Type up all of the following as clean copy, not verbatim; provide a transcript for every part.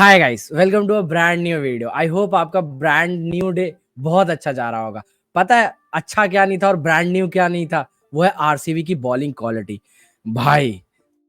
Hi guys, welcome to a brand new video. I hope आपका brand new day बहुत अच्छा जा रहा होगा। पता है अच्छा क्या नहीं था और ब्रांड न्यू क्या नहीं था? वो है आरसीबी की बॉलिंग क्वालिटी। भाई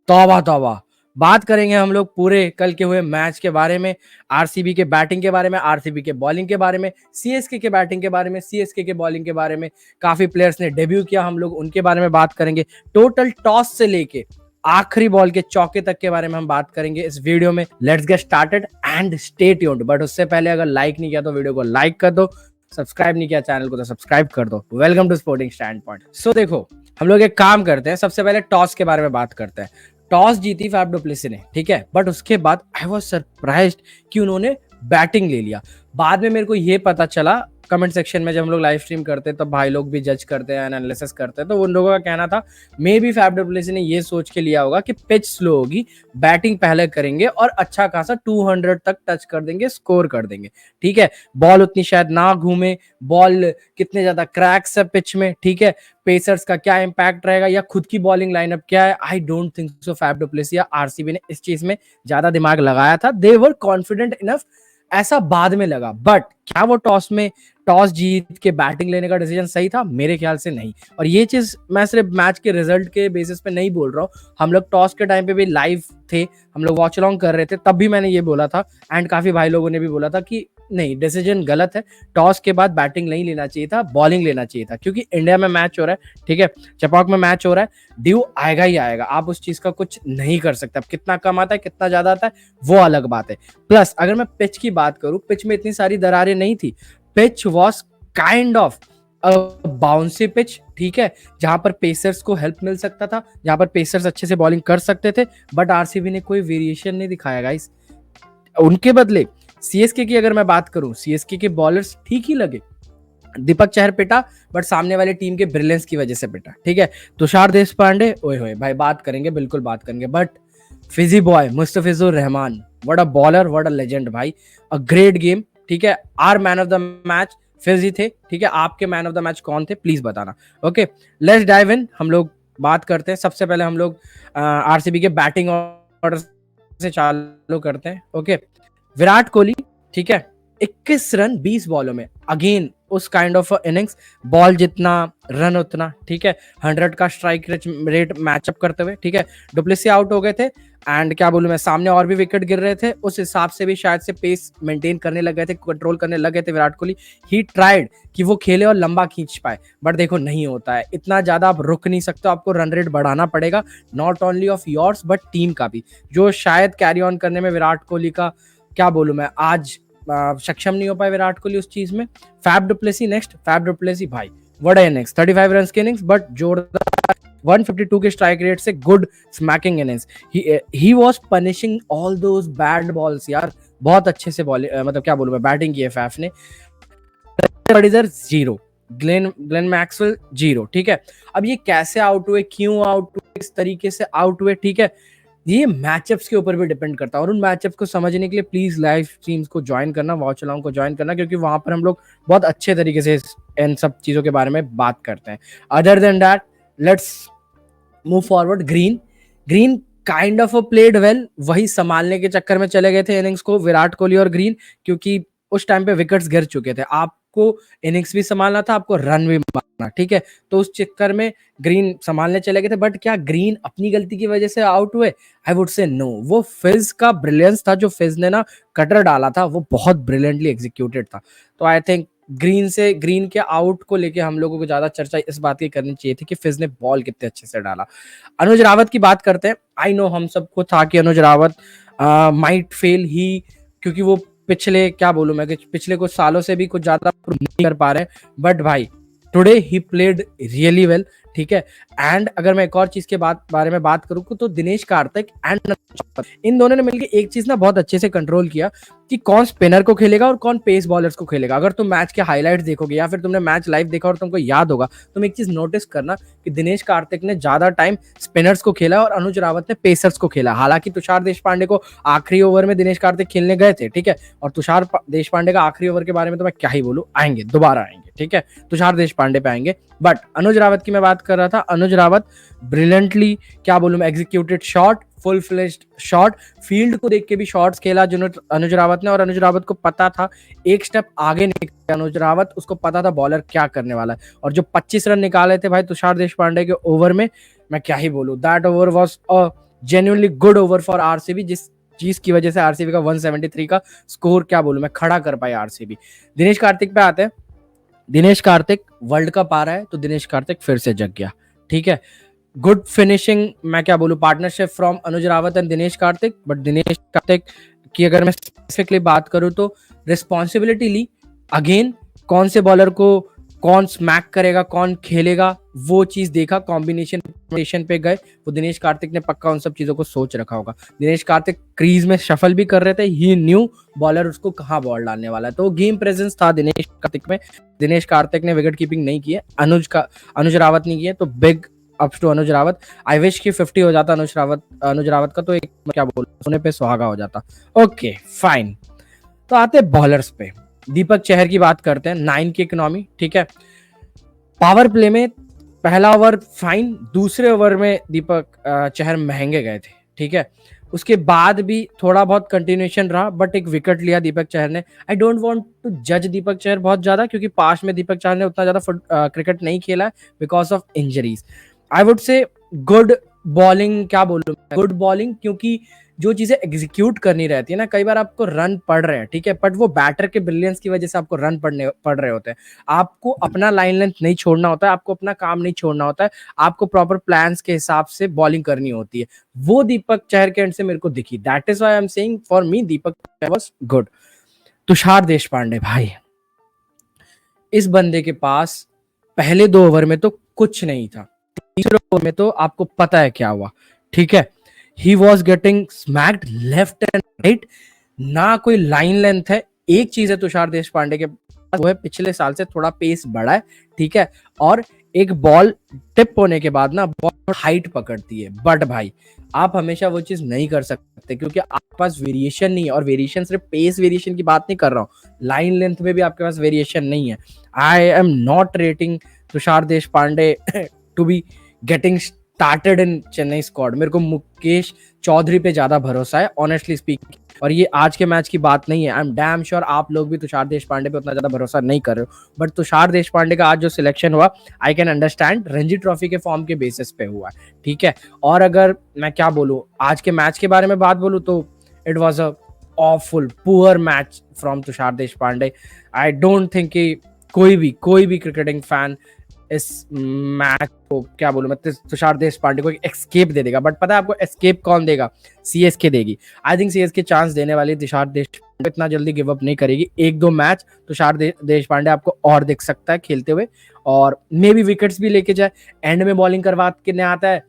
तौबा तौबा। बात करेंगे हम लोग पूरे कल के हुए मैच के बारे में, आरसीबी के बैटिंग के बारे में, आरसीबी के बॉलिंग के बारे में, सीएसके के बैटिंग के बारे में, सीएसके के बॉलिंग के बारे में। काफी प्लेयर्स ने डेब्यू किया, हम लोग उनके बारे में बात करेंगे। टोटल टॉस से लेके आखिरी बॉल के चौके तक के बारे में हम बात करेंगे इस वीडियो में। Let's get started and stay tuned. But उससे पहले अगर लाइक नहीं किया तो वीडियो को लाइक कर दो, सब्सक्राइब नहीं किया चैनल को तो सब्सक्राइब कर दो। Welcome to sporting stand point. So देखो, हम लोग एक काम करते हैं, सबसे पहले टॉस के बारे में बात करते हैं। टॉस जीती फैफ डु प्लेसी ने, ठीक है, बट उसके बाद आई वाज सरप्राइज्ड कि उन्होंने बैटिंग ले लिया। बाद में मेरे को ये पता चला, कमेंट सेक्शन में जब हम लोग लाइव स्ट्रीम करते हैं तब भाई लोग भी जज करते हैं, एनालिसिस करते हैं, तो उन लोगों का कहना था maybe Faf du Plessis ने ये सोच के लिया होगा कि पिच स्लो होगी, बैटिंग पहले करेंगे और अच्छा खासा 200 तक टच कर देंगे, स्कोर कर देंगे। ठीक है, बॉल उतनी शायद ना घूमे, बॉल कितने ज्यादा क्रैक्स है पिच में, ठीक है, पेसर्स का क्या इंपैक्ट रहेगा या खुद की बॉलिंग लाइनअप क्या है। I don't think so Faf du Plessis या आरसीबी ने इस चीज में ज्यादा दिमाग लगाया था। दे वर कॉन्फिडेंट इनफ, ऐसा बाद में लगा। बट क्या वो टॉस जीत के बैटिंग लेने का डिसीजन सही था? मेरे ख्याल से नहीं। और ये चीज मैं सिर्फ मैच के रिजल्ट के बेसिस पे नहीं बोल रहा हूँ, हम लोग टॉस के टाइम पे भी लाइव थे, हम लोग वॉच अलॉन्ग कर रहे थे, तब भी मैंने ये बोला था एंड काफी भाई लोगों ने भी बोला था कि नहीं, डिसीजन गलत है, टॉस के बाद बैटिंग नहीं लेना चाहिए था, बॉलिंग लेना चाहिए था। क्योंकि इंडिया में मैच हो रहा है, ठीक है, चपॉक में मैच हो रहा है, ड्यू आएगा ही आएगा, आप उस चीज का कुछ नहीं कर सकते। अब कितना कम आता है कितना ज्यादा आता है वो अलग बात है। प्लस अगर मैं पिच की बात करूं, पिच में इतनी सारी दरारें नहीं थी। Pitch was kind of bouncy pitch, ठीक है, जहां पर पेसर्स को हेल्प मिल सकता था, जहां पर पेसर्स अच्छे से बॉलिंग कर सकते थे। बट आरसीबी ने कोई वेरिएशन नहीं दिखाया गाइस। उनके बदले सीएसके की अगर मैं बात करूं, सीएसके के बॉलर्स ठीक ही लगे। दीपक चहर पिटा, बट सामने वाले टीम के ब्रिलियंस की वजह से पिटा, ठीक है। तुषार देशपांडे, ओए होए भाई, बात करेंगे, बिल्कुल बात करेंगे। But Fizzy boy Mustafizur Rahman, what a bowler, what a legend भाई, अ ग्रेट गेम, ठीक है। Our man of the match Fizzy थे, ठीक है। आपके मैन ऑफ द मैच कौन थे प्लीज बताना। Okay, let's dive in. हम लोग बात करते हैं, सबसे पहले हम लोग आरसीबी के बैटिंग ऑर्डर से चालू करते हैं। ओके, विराट कोहली, ठीक है, 21 रन 20 बॉलों में, अगेन उस काइंड ऑफ इनिंग्स, बॉल जितना रन उतना, ठीक है, 100 का स्ट्राइक रेट मैचअप करते हुए, ठीक है। डुप्लेसी आउट हो गए थे एंड क्या बोलूं मैं, सामने और भी विकेट गिर रहे थे, उस हिसाब से भी शायद से पेस मेंटेन करने लग गए थे, कंट्रोल करने लग गए थे विराट कोहली। ही ट्राइड कि वो खेले और लंबा खींच पाए, बट देखो नहीं होता है, इतना ज्यादा आप रुक नहीं सकते, आपको रन रेट बढ़ाना पड़ेगा, not only of yours but team का भी, जो शायद कैरी ऑन करने में विराट कोहली का, क्या बोलूं मैं, आज सक्षम नहीं हो पाए विराट कोहली उस चीज में। Faf du Plessis next, Faf du Plessis भाई व्हाट अ इनिंग्स, 35 रन की इनिंग्स, बट जोरदार 152 के स्ट्राइक रेट से good smacking innings. He was punishing all those bad balls यार, बहुत अच्छे से बॉल, मतलब क्या बोलूं मैं, बैटिंग की है फैफ ने। जीरो, ग्लेन मैक्सवेल जीरो, ठीक है। अब ये कैसे आउट हुए, क्यों आउट हुए, किस तरीके से आउट हुए, ठीक है, ये मैचअप्स के ऊपर भी डिपेंड करता है। और उन मैचअप्स को समझने के लिए प्लीज लाइव स्ट्रीम्स को ज्वाइन करना, वॉच अलॉन्ग को ज्वाइन करना, क्योंकि वहां पर हम लोग बहुत अच्छे तरीके से इन सब चीजों के बारे में बात करते हैं। Other than that, let's move forward. Green kind of played well, वही संभालने के चक्कर में चले गए थे इनिंग्स को विराट कोहली और ग्रीन, क्योंकि उस टाइम पे विकेट्स गिर चुके थे, आपको इनिंग्स भी संभालना था, आपको रन भी मारना, ठीक है, तो उस चक्कर में ग्रीन संभालने चले गए थे। बट क्या ग्रीन अपनी गलती की वजह से आउट हुए? I would say no. वो फिज का ब्रिलियंस था, जो फिज ने ना कटर डाला था, वो बहुत ब्रिलियंटली एग्जीक्यूटेड था। तो आई थिंक ग्रीन के आउट को लेके हम लोगों को ज्यादा चर्चा इस बात की करनी चाहिए थी कि फिज ने बॉल कितने अच्छे से डाला। अनुज रावत की बात करते हैं। आई नो हम सबको था कि अनुज रावत माइट फेल ही, क्योंकि वो पिछले, क्या बोलूं मैं, कि पिछले कुछ सालों से भी कुछ ज्यादा नहीं कर पा रहे, बट भाई today he played really well, ठीक है। एंड अगर मैं एक और चीज के बारे में बात करूं तो दिनेश कार्तिक एंड इन दोनों ने मिलकर एक चीज ना बहुत अच्छे से कंट्रोल किया कि कौन स्पिनर को खेलेगा और कौन पेस बॉलर्स को खेलेगा। अगर तुम मैच के हाईलाइट्स देखोगे या फिर तुमने मैच लाइव देखा और तुमको याद होगा, तुम एक चीज नोटिस करना कि दिनेश कार्तिक ने ज्यादा टाइम स्पिनर्स को खेला और अनुज रावत ने पेसर्स को खेला। हालांकि तुषार देशपांडे को आखिरी ओवर में दिनेश कार्तिक खेलने गए थे, ठीक है, और तुषार देशपांडे का आखिरी ओवर के बारे में तो मैं क्या ही बोलूं, आएंगे, दोबारा आएंगे, ठीक है, तुषार देशपांडे पे आएंगे। बट अनुज रावत की मैं बात कर रहा था, अनुज रावत ब्रिलियंटली, क्या बोलूं मैं, executed shot, full fledged shot, field को देख के भी शॉट्स खेला अनुज रावत ने, और अनुज रावत को पता था एक स्टेप आगे निकल अनुज रावत, उसको पता था बॉलर क्या करने वाला है। और जो 25 रन निकाले थे भाई तुषार देशपांडे के ओवर में, मैं क्या ही बोलूं, that over was a genuinely good over for RCB, जिस चीज की वजह से आरसीबी का 173 का स्कोर, क्या बोलूं मैं, खड़ा कर पाई आरसीबी। दिनेश कार्तिक पे आते हैं। दिनेश कार्तिक वर्ल्ड कप आ रहा है तो दिनेश कार्तिक फिर से जग गया, ठीक है। गुड फिनिशिंग, मैं क्या बोलूं, partnership from Anuj Rawat and Dinesh Karthik. But Dinesh Karthik की अगर मैं स्पेसिफिकली बात करूं तो रिस्पॉन्सिबिलिटी ली अगेन, कौन से बॉलर को कौन स्मैक करेगा, कौन खेलेगा, वो चीज देखा, कॉम्बिनेशन पे गए। वो दिनेश कार्तिक ने पक्का उन सब चीजों को सोच रखा होगा। दिनेश कार्तिक क्रीज में शफल भी कर रहे थे, ही न्यू बॉलर उसको कहाँ बॉल डालने वाला है, तो गेम प्रेजेंस था दिनेश कार्तिक में। दिनेश कार्तिक ने विकेट कीपिंग नहीं की है, अनुज रावत नहीं की है, तो big ups to Anuj Rawat. I wish कि 50 हो जाता अनुज रावत का, तो एक क्या बोल सोने पे सुहागा हो जाता। ओके फाइन, तो आते बॉलर्स पे। दीपक चहर की बात करते हैं, 9 की इकोनॉमी, ठीक है। पावर प्ले में पहला ओवर फाइन, दूसरे ओवर में दीपक चहर महंगे गए थे, ठीक है। उसके बाद भी थोड़ा बहुत कंटिन्यूएशन रहा, बट एक विकेट लिया दीपक चहर ने। आई डोंट वांट टू जज दीपक चहर बहुत ज्यादा, क्योंकि पास में दीपक चहर ने उतना ज्यादा क्रिकेट नहीं खेला है because of injuries. I would से गुड बॉलिंग, क्या बोलूं, गुड बॉलिंग, क्योंकि जो चीजें एग्जीक्यूट करनी रहती है ना, कई बार आपको रन पड़ रहे हैं, ठीक है, बट वो बैटर के ब्रिलियंस की वजह से आपको रन पड़ रहे होते हैं। आपको अपना लाइन लेंथ नहीं छोड़ना होता है, आपको अपना काम नहीं छोड़ना होता है, आपको प्रॉपर प्लान्स के हिसाब से बॉलिंग करनी होती है। वो दीपक चहर के एंड से मेरे को दिखी, that is why I am saying for me Deepak Chahar was good. Tushar Deshpande भाई, इस बंदे के पास पहले 2 ओवर में तो कुछ नहीं था, तीसरे ओवर में तो आपको पता है क्या हुआ, ठीक है। He was getting smacked left and right, ना कोई लाइन लेंथ है। एक चीज है तुषार देशपांडे के पास, वो है पिछले साल से थोड़ा पेस बढ़ा है, ठीक है, और एक बॉल टिप होने के बाद ना बॉल हाइट पकड़ती है। बट भाई आप हमेशा वो चीज नहीं कर सकते, क्योंकि आपके पास वेरिएशन नहीं है, और वेरिएशन सिर्फ पेस वेरिएशन की बात नहीं कर रहा हूँ, लाइन लेंथ में भी आपके पास वेरिएशन नहीं है। I am not rating Tushar Deshpande to be getting started in Chennai squad. मेरे को मुकेश चौधरी पे ज्यादा भरोसा है ऑनेस्टली स्पीकिंग, और ये आज के मैच की बात नहीं है। आई एम डैम श्योर आप लोग भी तुषार देशपांडे पे उतना ज्यादा भरोसा नहीं कर रहे हो, बट तुषार देशपांडे का आज जो सिलेक्शन हुआ, I can understand, Ranji trophy के फॉर्म के बेसिस पे हुआ है, ठीक है। और अगर मैं क्या बोलूं, आज के मैच के बारे में बात बोलूं तो it was a awful poor match from Tushar Deshpande. I don't think कि कोई भी क्रिकेटिंग फैन इस मैच को, क्या बोलूं मैं, तुषार देशपांडे को एक एस्केप दे देगा। बट पता है आपको एस्केप कौन देगा? सीएसके देगी। आई थिंक सीएसके चांस देने वाली तुषार देशपांडे इतना जल्दी गिव अप नहीं करेगी। 1-2 मैच तुषार देशपांडे आपको और देख सकता है खेलते हुए, और मे बी विकेट्स भी लेके जाए। एंड में बॉलिंग करवा के आता है,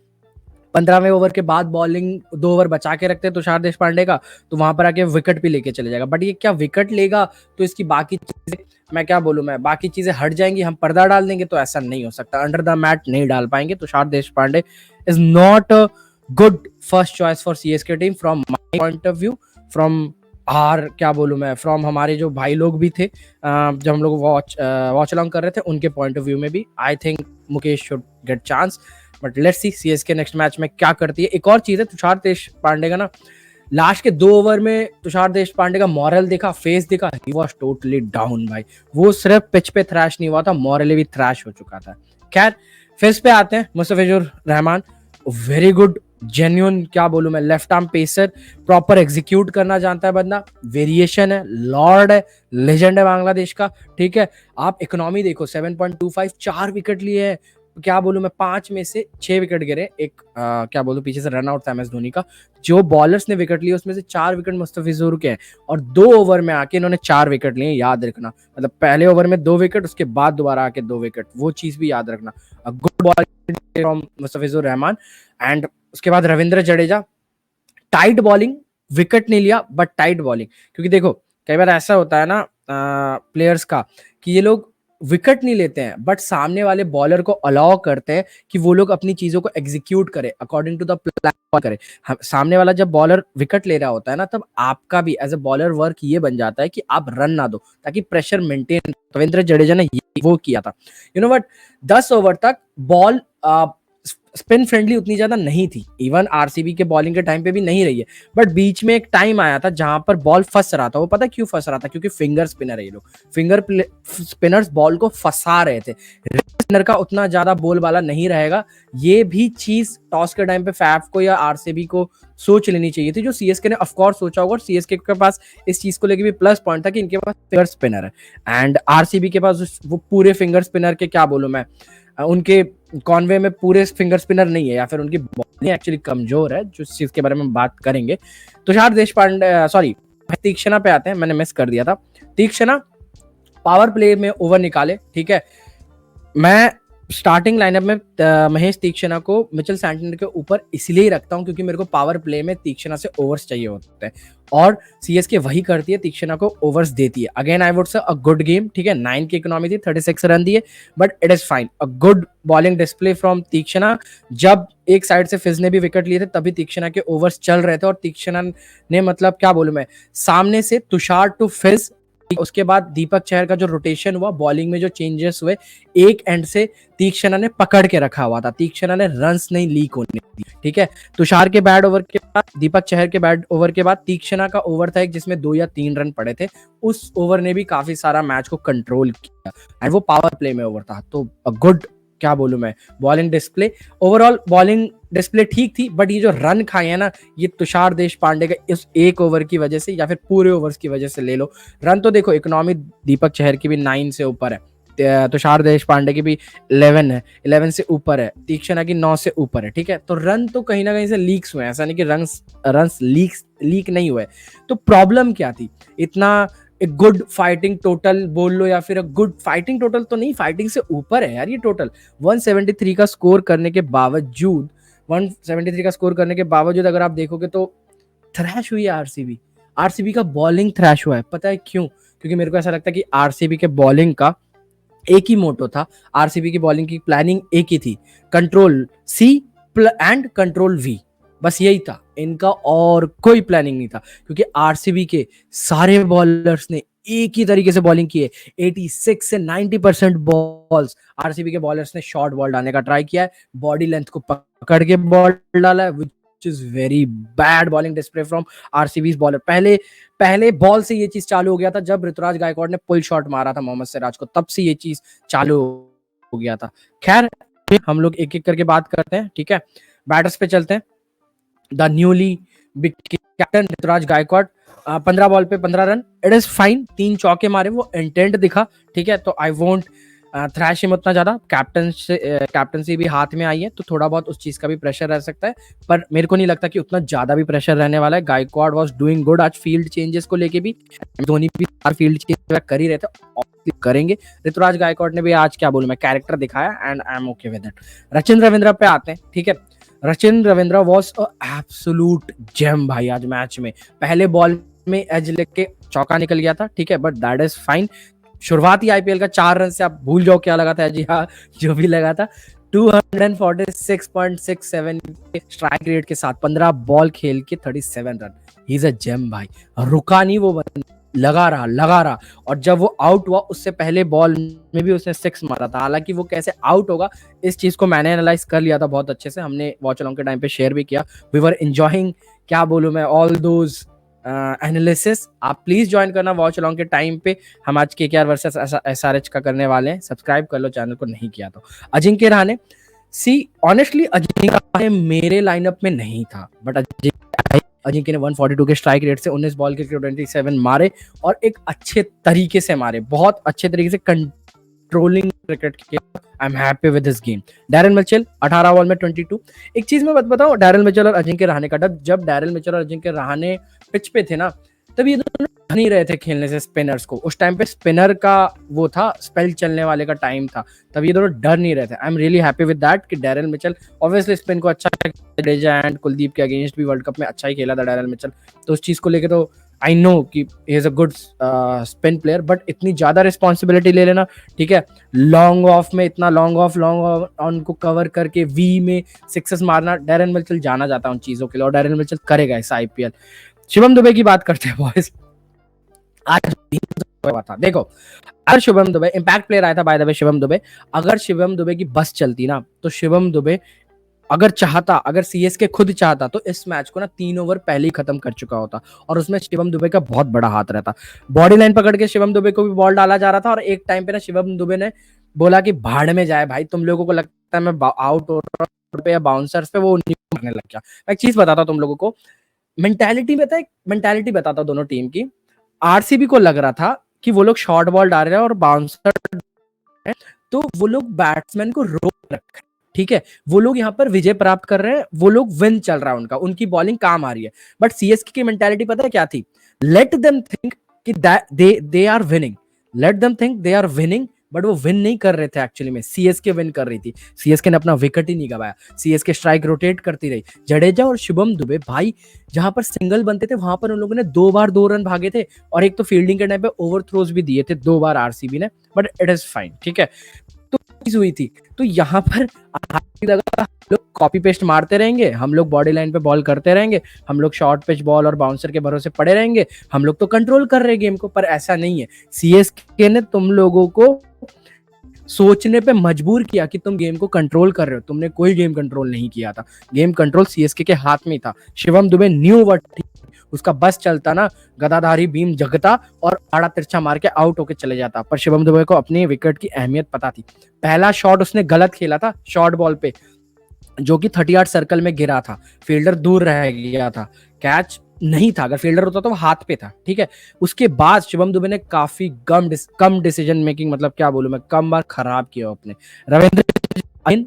15वें ओवर के बाद बॉलिंग 2 ओवर बचा के रखते हैं तुषार देशपांडे का, तो वहां पर आके विकेट भी लेके चले जाएगा। बट ये क्या विकेट लेगा तो इसकी बाकी चीजें, मैं क्या बोलूं मैं, बाकी चीजें हट जाएंगी, हम पर्दा डाल देंगे, तो ऐसा नहीं हो सकता। अंडर द मैट नहीं डाल पाएंगे। Tushar Deshpande is not a good first choice for CSK team from my point of view, from our, क्या बोलूं मैं, फ्रॉम हमारे जो भाई लोग भी थे जब हम लोग वॉच अलॉन्ग कर रहे थे, उनके पॉइंट ऑफ व्यू में भी I think Mukesh should get chance. But let's see CSK next match में क्या करती है। एक और चीज है तुषार देशपांडे का ना, लास्ट के 2 ओवर में तुषार देशपांडे का मॉरल देखा, फेस देखा, ही वाज टोटली डाउन भाई। वो सिर्फ पिच पे थ्रैश नहीं हुआ था, मॉरली भी थ्रैश हो चुका था। खैर फेस पे आते हैं। Mustafizur Rahman, very good genuine, क्या बोलूं मैं, left arm pacer, proper execute करना जानता है बंदा, वेरिएशन है, लॉर्ड है, लेजेंड है बांग्लादेश का, ठीक है। आप इकोनॉमी देखो, 7.25, 4 विकेट लिए हैं, क्या बोलूं मैं, 5 में से 6 विकेट गिरे। एक क्या बोलूं, पीछे से रन आउट था एमएस धोनी का। जो बॉलर्स ने विकेट लिए उसमें से 4 विकेट मुस्तफिजुर के हैं, और 2 ओवर में आके इन्होंने 4 विकेट लिए, याद रखना। मतलब पहले ओवर में 2 विकेट, उसके बाद दोबारा आके 2 विकेट, वो चीज भी याद रखना। Good bowling from Mustafizur Rahman. And उसके बाद Ravindra Jadeja, tight bowling, wicket नहीं लिया बट टाइट बॉलिंग। क्योंकि देखो कई बार ऐसा होता है ना प्लेयर्स का, कि ये लोग विकेट नहीं लेते हैं बट सामने वाले बॉलर को अलाउ करते हैं कि वो लोग अपनी चीजों को एग्जीक्यूट करें, अकॉर्डिंग टू द प्लान करें। सामने वाला जब बॉलर विकेट ले रहा होता है ना, तब आपका भी एज ए बॉलर वर्क ये बन जाता है कि आप रन ना दो, ताकि प्रेशर मेंटेन। रविंद्र जडेजा ने वो किया था। यू नो व्हाट, 10 ओवर तक बॉल स्पिन फ्रेंडली उतनी ज्यादा नहीं थी, इवन आरसीबी के बॉलिंग के टाइम पे भी नहीं रही है, बट बीच में एक टाइम आया था जहां पर बॉल फंस रहा था। वो पता क्यों फंस रहा था? क्योंकि फिंगर स्पिनर है ये लोग, फिंगर स्पिनर्स बॉल को फंसा रहे थे। स्पिनर का उतना ज्यादा बोल वाला नहीं रहेगा। ये भी चीज टॉस के टाइम पे फैफ को या आरसीबी को सोच लेनी चाहिए थी, जो सीएसके ने ऑफ कोर्स सोचा होगा। और सीएसके के पास इस चीज को लेके भी प्लस पॉइंट था कि इनके पास फिंगर स्पिनर है, एंड आरसीबी के पास वो पूरे फिंगर स्पिनर के, क्या बोलूं मैं, उनके कॉनवे में पूरे फिंगर स्पिनर नहीं है, या फिर उनकी बॉलिंग एक्चुअली कमजोर है, जो चीज के बारे में बात करेंगे। तुषार देशपांडे, सॉरी, तीक्षणा पे आते हैं, मैंने मिस कर दिया था। तीक्षणा पावर प्ले में ओवर निकाले, ठीक है। मैं स्टार्टिंग लाइनअप में महेश तीक्षणा को मिचेल सैंटनर के ऊपर इसलिए ही रखता हूं क्योंकि मेरे को पावर प्ले में तीक्षणा से ओवर्स चाहिए होते हैं, और सीएसके वही करती है, तीक्षणा को ओवर्स देती है। अगेन आई वुड से अ गुड गेम, ठीक है। 9 की इकोनॉमी थी, 36 रन दिए, but it is fine. A good bowling display from Theekshana. जब एक साइड से फिज ने भी विकेट लिए थे तभी तीक्षणा के ओवर्स चल रहे थे, और तीक्षणा ने, मतलब क्या बोलूं मैं, सामने से तुषार टू फिज, उसके बाद दीपक चहर का जो रोटेशन हुआ, बॉलिंग में जो चेंजेस हुए, एक एंड से तीक्षणा ने पकड़ के रखा हुआ था, तीक्षणा ने रन्स नहीं लीक होने दी, ठीक है। तुषार के बैड ओवर के बाद, दीपक चहर के बैड ओवर के बाद तीक्षणा का ओवर था एक जिसमें 2 या 3 रन पड़े थे। उस ओवर ने भी काफी सारा मैच को कंट्रोल किया, एंड वो पावर प्ले में ओवर था। तो गुड, क्या बोलूं मैं, bowling display, overall bowling display ठीक थी, बट ये जो रन खाए हैं ना, ये तुषार देशपांडे का इस एक ओवर की वजह से या फिर पूरे ओवर्स की वजह से ले लो। रन तो देखो, इकोनॉमी दीपक चहर की भी 9 से ऊपर है, तुषार देशपांडे की भी 11 है, 11 से ऊपर है, तीक्षणा की 9 से ऊपर है, ठीक है। तो रन तो कहीं ना कहीं से लीक्स हुए हैं, ऐसा नहीं कि रन्स लीक नहीं हुए। तो प्रॉब्लम क्या थी? इतना एक गुड फाइटिंग टोटल बोल लो, या फिर गुड फाइटिंग टोटल तो नहीं, फाइटिंग से ऊपर है यार ये टोटल। 173 का स्कोर करने के बावजूद, 173 का स्कोर करने के बावजूद अगर आप देखोगे तो थ्रैश हुई है आरसीबी। आरसीबी का बॉलिंग थ्रैश हुआ है, पता है क्यों? क्योंकि मेरे को ऐसा लगता है कि आरसीबी के बॉलिंग का एक ही मोटो था, आरसीबी की बॉलिंग की प्लानिंग एक ही थी, control C and control V, बस यही था इनका, और कोई प्लानिंग नहीं था। क्योंकि आरसीबी के सारे बॉलर्स ने एक ही तरीके से बॉलिंग की है। 86 से 90% बॉल्स आरसीबी के बॉलर्स ने शॉर्ट बॉल डालने का ट्राई किया है, बॉडी लेंथ को पकड़ के बॉल डाला है, which is very bad bowling display from RCB bowler. पहले बॉल से ये चीज चालू हो गया था जब ऋतुराज गायकवाड़ ने पुल शॉट मारा था मोहम्मद सिराज को, तब से ये चीज चालू हो गया था। खैर, हम लोग एक एक करके बात करते हैं, ठीक है। बैटर्स पे चलते हैं। The newly captain Ruturaj Gaikwad, 15 ball पे 15 रन, इट इज फाइन। 3 चौके मारे, वो इंटेंट दिखा, ठीक है। तो आई वोंट थ्रैश हिम उतना ज्यादा, कैप्टनसी भी हाथ में आई है तो थोड़ा बहुत उस चीज का भी प्रेशर रह सकता है, पर मेरे को नहीं लगता कि उतना ज्यादा भी प्रेशर रहने वाला है। Gaikwad was doing good. आज फील्ड चेंजेस को लेके भी धोनी भी फील्ड चेंज कर ही रहे थे, करेंगे। ऋतुराज गायकवाड़ ने भी आज, क्या बोलूं मैं, कैरेक्टर दिखाया, and I am okay with it. Rachin Ravindra पे आते हैं, ठीक है। Rachin Ravindra was a absolute gem भाई आज मैच में। पहले बॉल में एज लेके चौका निकल गया था, ठीक है, बट दैट इज फाइन। शुरुआती आईपीएल का 4 रन से आप भूल जाओ क्या लगा था, जी हाँ, जो भी लगा था। 246.67 स्ट्राइक रेट के साथ 15 बॉल खेल के 37 run. He is a gem भाई, रुका नहीं वो बंदा, लगा रहा। और जब वो आउट हुआ उससे पहले बॉल में भी उसने 6 मारा था। हालांकि वो कैसे आउट होगा इस चीज को मैंने एनालाइज कर लिया था बहुत अच्छे से, हमने वॉच अलॉन्ग के टाइम पे शेयर भी किया। वी वर एंजॉयिंग, क्या बोलूं मैं, ऑल दोज एनालिसिस। आप प्लीज ज्वाइन करना वॉच अलॉन्ग के टाइम पे। हम आज केकेआर वर्सेस एसआरएच का करने वाले हैं, सब्सक्राइब कर लो चैनल को नहीं किया तो। अजिंक्य रहाणे, सी ऑनेस्टली अजिंक्य रहाणे मेरे लाइनअप में नहीं था, बट अजिंक्य ने 142 के स्ट्राइक रेट से 19 बॉल के 27 मारे, और एक अच्छे तरीके से मारे, बहुत अच्छे तरीके से कंट्रोलिंग क्रिकेट किया। I am happy with this game. Darren Mitchell 18 ball में 22। एक चीज मैं बताऊं, डैरेन मिचेल और अजिंक्य रहाणे का, जब डैरेन मिचेल और अजिंक्य रहाणे पिच पे थे ना, तब ये दोनों नहीं रहे थे खेलने से स्पिनर्स को। उस टाइम पे स्पिनर का वो था, स्पेल चलने वाले का टाइम था, तब ये दोनों डर नहीं रहे थे। आई am really happy with that कि डैरेन मिचेल ऑब्वियसली स्पिन को अच्छा, जडेजा एंड कुलदीप के अगेंस्ट भी वर्ल्ड कप में अच्छा ही खेला था डैरेन मिचेल, तो उस चीज को लेके तो आई नो कि ही is a good spin player, but इतनी ज्यादा रिस्पॉन्सिबिलिटी ले लेना, ठीक है। लॉन्ग ऑफ में इतना लॉन्ग ऑन को कवर करके वी में सिक्सेस मारना, डैरेन मिचेल जाना जाता है उन चीजों के लिए, और डैरेन मिचेल करेगा इस आईपीएल। शिवम दुबे की बात करते हैं बॉयज। आज था, देखो, अगर शिवम दुबे इम्पैक्ट प्लेयर आया था, by the way Shivam Dubey, अगर शिवम दुबे की बस चलती ना, तो शिवम दुबे अगर चाहता, अगर सीएसके खुद चाहता तो इस मैच को ना 3 ओवर पहले ही खत्म कर चुका होता, और उसमें शिवम दुबे का बहुत बड़ा हाथ रहता। बॉडी लाइन पकड़ के शिवम दुबे को भी बॉल डाला जा रहा था, और एक टाइम पे ना शिवम दुबे ने बोला कि भाड़ में जाए भाई, तुम लोगों को लगता है मैं आउट हो रहा हूं पे या बाउंसर्स पे, वो नहीं मारने लग गया। मैं एक चीज बताता हूं तुम लोगों को, मेंटालिटी बताता हूं दोनों टीम की। आरसीबी को लग रहा था कि वो लोग शॉर्ट बॉल डाल रहे हैं और बाउंसर, तो वो लोग बैट्समैन को रोक रखे, ठीक है, वो लोग यहाँ पर विजय प्राप्त कर रहे हैं, वो लोग विन चल रहा है उनका, उनकी बॉलिंग काम आ रही है। बट सीएसके की मेंटालिटी पता है क्या थी? लेट देम थिंक कि they are winning, let them think they are winning, but वो विन नहीं कर रहे थे एक्चुअली में, सीएसके विन कर रही थी। सीएसके ने अपना विकेट ही नहीं गवाया, सीएसके स्ट्राइक रोटेट करती रही। जडेजा और शुभम दुबे भाई जहां पर सिंगल बनते थे वहां पर उन लोगों ने 2 बार 2 रन भागे थे, और एक तो फील्डिंग के टाइम पे ओवर थ्रोज भी दिए थे 2 बार आरसीबी ने, बट इट इज फाइन, ठीक है। तो चीज हुई थी, तो यहाँ पर लगा लोग कॉपी पेस्ट मारते रहेंगे, हम लोग बॉडी लाइन पे बॉल करते रहेंगे, हम लोग शॉर्ट पिच बॉल और बाउंसर के भरोसे पड़े रहेंगे, हम लोग तो कंट्रोल कर रहे हैं गेम को। पर ऐसा नहीं है, सीएसके ने तुम लोगों को सोचने पे मजबूर किया कि तुम गेम को कंट्रोल कर रहे हो। तुमने कोई गेम कंट्रोल नहीं किया था, गेम कंट्रोल सीएसके के हाथ में था। शिवम दुबे न्यू वर्ड, उसका बस चलता ना, गदाधारी बीम जगता और आड़ा तिरछा मार के आउट होके चले जाता। पर शिवम दुबे को अपनी विकेट की अहमियत पता थी। पहला शॉट उसने गलत खेला था शॉर्ट बॉल पे, जो कि 30 सर्कल में गिरा था, फील्डर दूर रह गया था, कैच नहीं था, अगर फील्डर होता तो वो हाथ पे था, ठीक है। उसके बाद शिवम दुबे ने काफी कम डिसीजन मेकिंग, मतलब क्या बोलूं मैं, कम बार खराब किया अपने। रविंद्र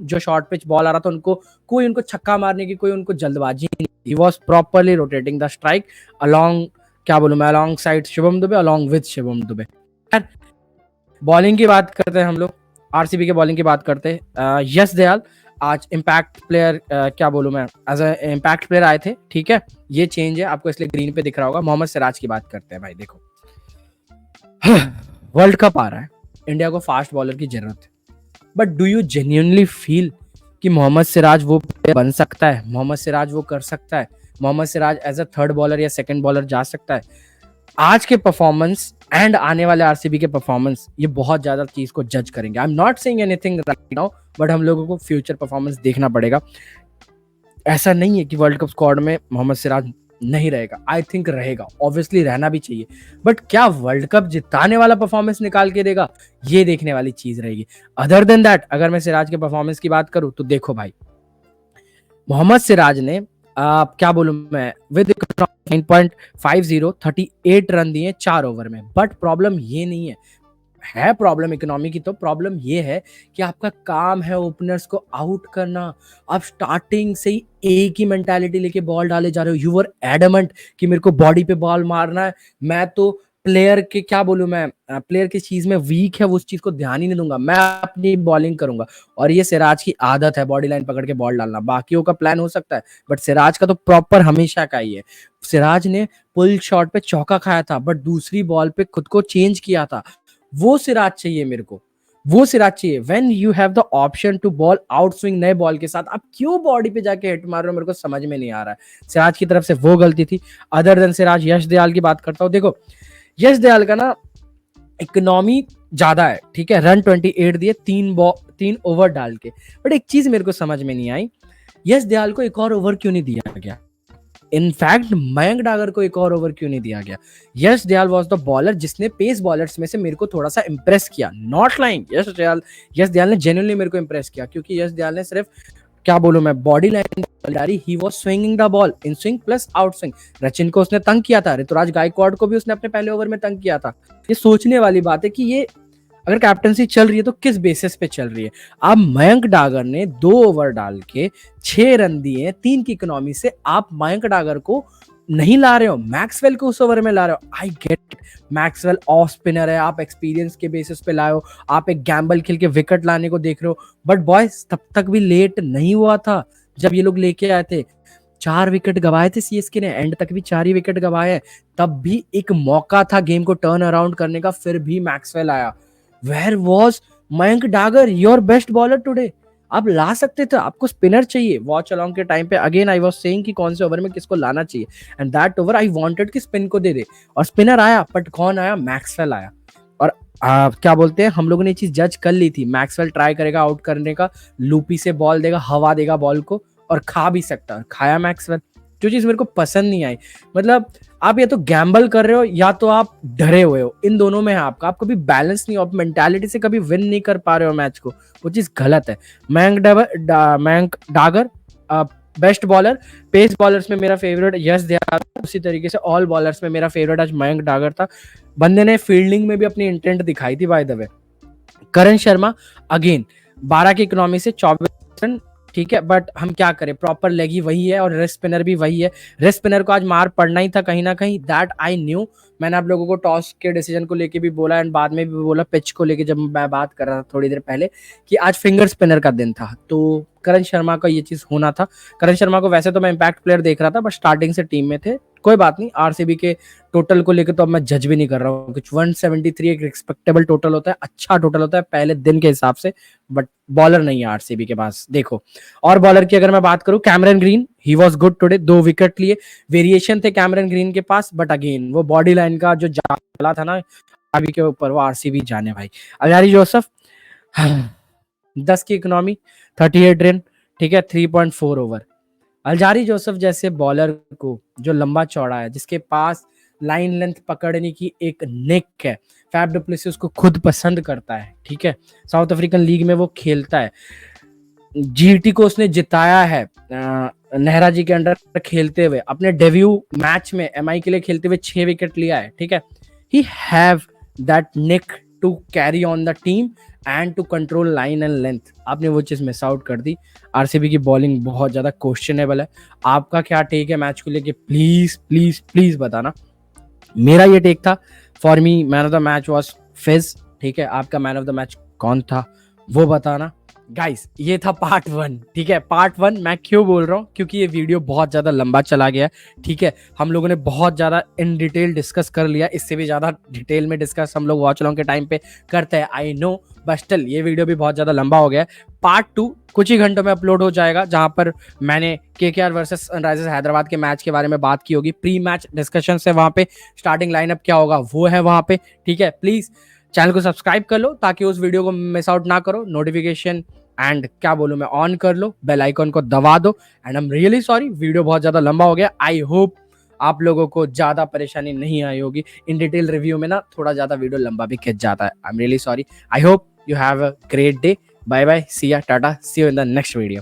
जो शॉर्ट पिच बॉल आ रहा था, उनको छक्का मारने की कोई उनको जल्दबाजी नहीं, he was properly rotating the strike along, क्या बोलूं मैं, along side Shivam Dubey, along with Shivam Dubey. Bowling की बात करते हैं हम लोग, आरसीबी के बॉलिंग की बात करते हैं। यश दयाल आज इम्पैक्ट प्लेयर, क्या बोलूं मैं, एज ए इम्पैक्ट प्लेयर आए थे, ठीक है। ये चेंज है आपको, इसलिए ग्रीन पे दिख रहा होगा। मोहम्मद सिराज की बात करते हैं भाई। देखो वर्ल्ड कप आ रहा है, इंडिया को फास्ट बॉलर की जरूरत है, but do you genuinely feel कि मोहम्मद सिराज वो प्लेयर बन सकता है? मोहम्मद सिराज वो कर सकता है? Mohammed Siraj as a third bowler या सेकंड बॉलर जा सकता है? आज के परफॉर्मेंस एंड आने वाले आरसीबी के परफॉर्मेंस, ये बहुत ज्यादा चीज को जज करेंगे। आई am not saying anything right now, but हम लोगों को फ्यूचर परफॉर्मेंस देखना पड़ेगा। ऐसा नहीं है कि वर्ल्ड कप स्क्वाड में मोहम्मद सिराज नहीं रहेगा, आई थिंक रहेगा, ऑब्वियसली रहना भी चाहिए, बट क्या वर्ल्ड कप जिताने वाला परफॉर्मेंस निकाल के देगा, ये देखने वाली चीज रहेगी। अदर देन दैट, अगर मैं सिराज के परफॉर्मेंस की बात करूं तो देखो भाई, मोहम्मद सिराज ने क्या बोलूं मैं, विद 9.50 38 रन दिए 4 ओवर में। बट प्रॉब्लम ये नहीं है प्रॉब्लम इकोनॉमी की, तो प्रॉब्लम ये है कि आपका काम है ओपनर्स को आउट करना। आप स्टार्टिंग से ही एक ही मेंटालिटी लेके बॉल डाले जा रहे हो। यू आर एडमंट कि मेरे को बॉडी पे बॉल मारना है, मैं तो प्लेयर के, क्या बोलूं मैं, प्लेयर की चीज में वीक है, वो उस चीज को ध्यान ही नहीं दूंगा, मैं अपनी बॉलिंग करूंगा। और ये सिराज की आदत है, बॉडी लाइन पकड़ के बॉल डालना। बाकियों का प्लान हो सकता है, बट सिराज का तो प्रॉपर हमेशा का ही है। सिराज ने पुल शॉट पे चौका खाया था, बट दूसरी बॉल पे खुद को चेंज किया था। वो सिराज चाहिए मेरे को, वो सिराज चाहिए। When you have the option to bowl out swing नए बॉल के साथ, आप क्यों बॉडी पे जाके हिट मार रहे हो, मेरे को समझ में नहीं आ रहा है। सिराज की तरफ से वो गलती थी। अदर देन सिराज, यश दयाल की बात करता हूं। देखो यश दयाल का ना इकोनॉमी ज्यादा है, ठीक है, रन 28 दिए 3 ओवर डाल के। बट एक चीज मेरे को समझ में नहीं आई, यश दयाल को एक और ओवर क्यों नहीं दिया गया? इनफैक्ट मयंक डागर को एक और ओवर क्यों नहीं दिया गया? यश दयाल वाज द बॉलर जिसने पेस बॉलर्स में से मेरे को थोड़ा सा इंप्रेस किया, नॉट लाइंग। यश दयाल ने जेन्युइनली मेरे को इंप्रेस किया, क्योंकि यश दयाल ने सिर्फ, क्या बोलूं मैं, बॉडी लाइन डाली, he was swinging the ball, in swing plus out swing. Rachin को उसने तंग किया था, ऋतुराज गायकवाड़ को भी उसने अपने पहले ओवर में तंग किया था। ये सोचने वाली बात है कि ये अगर कैप्टनसी चल रही है तो किस बेसिस पे चल रही है। अब मयंक डागर ने 2 ओवर डाल के 6 रन दिए 3 की इकोनॉमी से, आप मयंक डागर को नहीं ला रहे हो, मैक्सवेल को उस ओवर में ला रहे हो। I get, Maxwell off spinner है, आप एक्सपीरियंस के बेसिस पे लाए हो, आप एक गैम्बल खेल के विकेट लाने को देख रहे हो। बट बॉयज तब तक भी लेट नहीं हुआ था जब ये लोग लेके आए थे। 4 विकेट गवाए थे सीएसके ने, एंड तक भी 4 ही विकेट गवाए, तब भी एक मौका था गेम को टर्न अराउंड करने का, फिर भी मैक्सवेल आया। Where was Mayank Dagar, your best bowler today? आप ला सकते थे, आपको स्पिनर चाहिए। वॉच अलोंग के टाइम पे अगेन आई वाज सेइंग कि कौन से ओवर में किसको लाना चाहिए, and that over I wanted कि स्पिन को दे दे, और स्पिनर आया, बट कौन आया? मैक्सवेल आया। और क्या बोलते हैं, हम लोगों ने ये चीज जज कर ली थी, मैक्सवेल ट्राई करेगा आउट करने का, लूपी से बॉल देगा, हवा देगा बॉल को, और खा भी सकता है, खाया मैक्सवेल। जो चीज मेरे को पसंद नहीं आई, मतलब आप या तो गैम्बल कर रहे हो या तो आप डरे हुए हो, इन दोनों में है आपका, आप कभी बैलेंस नहीं हो, आप मेंटालिटी से कभी विन नहीं कर पा रहे हो मैच को, वो चीज गलत है। Mayank Dagar best bowler, pace bowlers में मेरा फेवरेट यश दयाल, उसी तरीके से ऑल बॉलर्स में मेरा फेवरेट आज मयंक डागर था। बंदे ने फील्डिंग में भी अपनी इंटेंट दिखाई थी by the way. Karan Sharma again 12 की इकोनॉमी से 24 रन, ठीक है, बट हम क्या करें, प्रॉपर लेग ही वही है और रेस्ट स्पिनर भी वही है। रेस्ट स्पिनर को आज मार पड़ना ही था कहीं ना कहीं, दैट आई न्यू। मैंने आप लोगों को टॉस के डिसीजन को लेके भी बोला एंड बाद में भी बोला, पिच को लेके जब मैं बात कर रहा था थोड़ी देर पहले, कि आज फिंगर स्पिनर का दिन था, तो करण शर्मा का ये चीज होना था। करण शर्मा को वैसे तो मैं इंपैक्ट प्लेयर देख रहा था, बट स्टार्टिंग से टीम में थे, कोई बात नहीं। आरसीबी के टोटल को लेकर तो अब मैं जज भी नहीं कर रहा हूँ, कुछ 173 एक रिस्पेक्टेबल टोटल होता है, अच्छा टोटल होता है पहले दिन के हिसाब से, बट बॉलर नहीं है आरसीबी के पास। देखो और बॉलर की अगर मैं बात करूं, Cameron green, he was good today, 2 wicket लिए, वेरिएशन थे कैमरन ग्रीन के पास, बट अगेन वो बॉडी लाइन का जो जाला था ना अभी के ऊपर, वो आरसीबी जाने भाई। अजारी जोसेफ 10 की इकोनॉमी, 38 रन, ठीक है, 3.4 ओवर। अल्जारी जोसेफ जैसे बॉलर को जो लंबा चौड़ा है, जिसके पास लाइन लेंथ पकड़ने की एक नेक है, फैफ डु प्लेसिस उसको खुद पसंद करता है, ठीक है, साउथ अफ्रीकन लीग में वो खेलता है, जीटी को उसने जिताया है नेहरा जी के अंडर खेलते हुए, अपने डेब्यू मैच में एमआई के लिए खेलते हुए 6 विकेट लिया है, ठीक है। He have that knack to carry on the team and to control line and length. आपने वो चीज मिस आउट कर दी। आरसीबी की बॉलिंग बहुत ज्यादा क्वेश्चनेबल है। आपका क्या टेक है मैच को लेके, प्लीज प्लीज प्लीज बताना। मेरा ये टेक था, for me man of the match was फिज, ठीक है। आपका मैन ऑफ द मैच कौन था वो बताना। गाइस ये था पार्ट 1, ठीक है, पार्ट 1। मैं क्यों बोल रहा हूँ, क्योंकि ये वीडियो बहुत ज्यादा लंबा चला गया, ठीक है। हम लोगों ने बहुत ज्यादा इन डिटेल डिस्कस कर लिया, इससे भी ज्यादा डिटेल में डिस्कस हम लोग वॉच लॉन्ग के टाइम पे करते हैं, आई नो, बट स्टिल ये वीडियो भी बहुत ज्यादा लंबा हो गया है। पार्ट 2 कुछ ही घंटों में अपलोड हो जाएगा, जहां पर मैंने केकेआर वर्सेस सनराइजर्स हैदराबाद के मैच के बारे में बात की होगी, प्री मैच डिस्कशन है वहां पे, स्टार्टिंग लाइनअप क्या होगा वो है वहां पे, ठीक है। प्लीज चैनल को सब्सक्राइब कर लो ताकि उस वीडियो को मिस आउट ना करो, नोटिफिकेशन एंड क्या बोलूं मैं, ऑन कर लो, बेल आइकन को दबा दो। And I am really sorry, video बहुत ज्यादा लंबा हो गया। आई होप आप लोगों को ज्यादा परेशानी नहीं आई होगी। इन डिटेल रिव्यू में ना थोड़ा ज्यादा वीडियो लंबा भी खिंच जाता है। I am really sorry. I hope you have a great day. Bye bye, see ya, tata, see you in the next video.